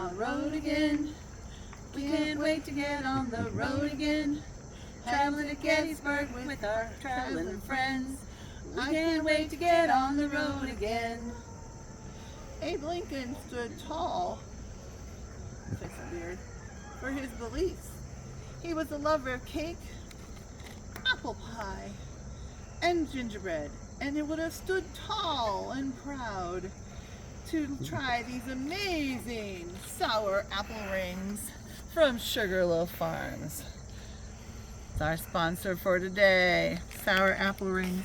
on the road again. We can't wait to get on the road again. Traveling to Gettysburg with our traveling friends. I can't wait to get on the road again. Abe Lincoln stood tall, fix a beard, for his beliefs. He was a lover of cake, apple pie, and gingerbread, and he would have stood tall and proud to try these amazing sour apple rings from Sugarloaf Farms. It's our sponsor for today, sour apple rings.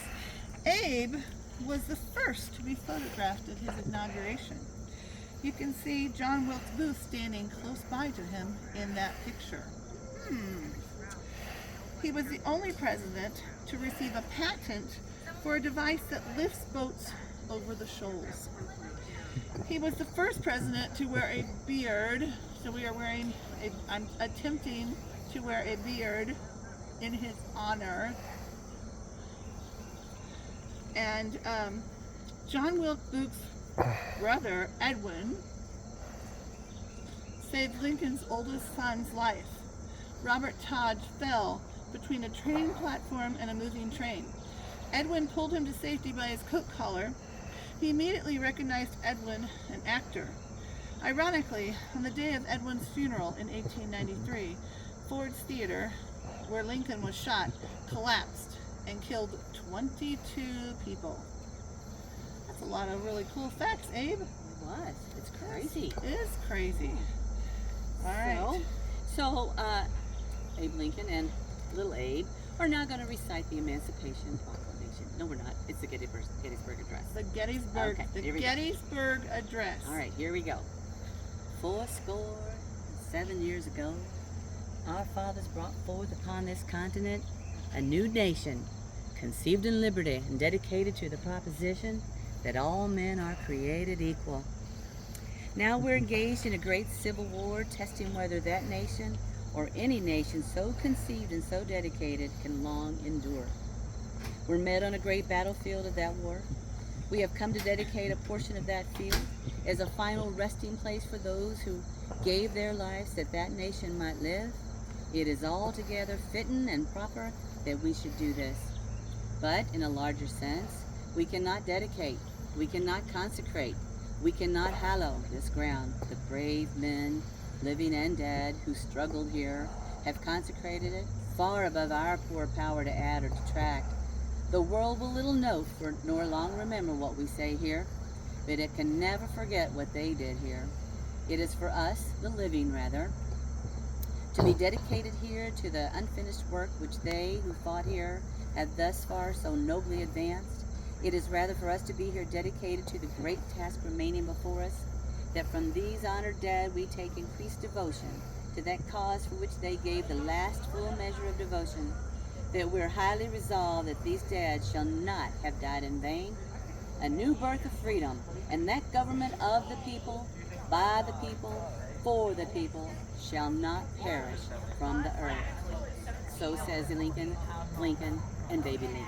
Abe was the first to be photographed at his inauguration. You can see John Wilkes Booth standing close by to him in that picture. He was the only president to receive a patent for a device that lifts boats over the shoals. He was the first president to wear a beard, so I'm attempting to wear a beard in his honor. And John Wilkes Booth's brother, Edwin, saved Lincoln's oldest son's life. Robert Todd fell between a train platform and a moving train. Edwin pulled him to safety by his coat collar. He immediately recognized Edwin, an actor. Ironically, on the day of Edwin's funeral in 1893, Ford's Theater, where Lincoln was shot, collapsed and killed 22 people. That's a lot of really cool facts, Abe. It was. It's crazy. It is crazy. All right. So Abe Lincoln and little Abe are now going to recite the Emancipation Proclamation. No, we're not. It's the Gettysburg Address. The Gettysburg, Okay, the here we go. Gettysburg Address. All right, here we go. 407 years ago, our fathers brought forth upon this continent a new nation, conceived in liberty and dedicated to the proposition that all men are created equal. Now we're engaged in a great civil war, testing whether that nation or any nation so conceived and so dedicated can long endure. We're met on a great battlefield of that war. We have come to dedicate a portion of that field as a final resting place for those who gave their lives that that nation might live. It is altogether fitting and proper that we should do this. But in a larger sense, we cannot dedicate, we cannot consecrate, we cannot hallow this ground. The brave men, living and dead, who struggled here, have consecrated it far above our poor power to add or detract. The world will little note nor long remember what we say here, but it can never forget what they did here. It is for us, the living rather, to be dedicated here to the unfinished work which they who fought here have thus far so nobly advanced. It is rather for us to be here dedicated to the great task remaining before us, that from these honored dead we take increased devotion to that cause for which they gave the last full measure of devotion, that we're highly resolved that these dead shall not have died in vain. A new birth of freedom, and that government of the people, by the people, for the people, shall not perish from the earth. So says Lincoln, and Baby Lincoln.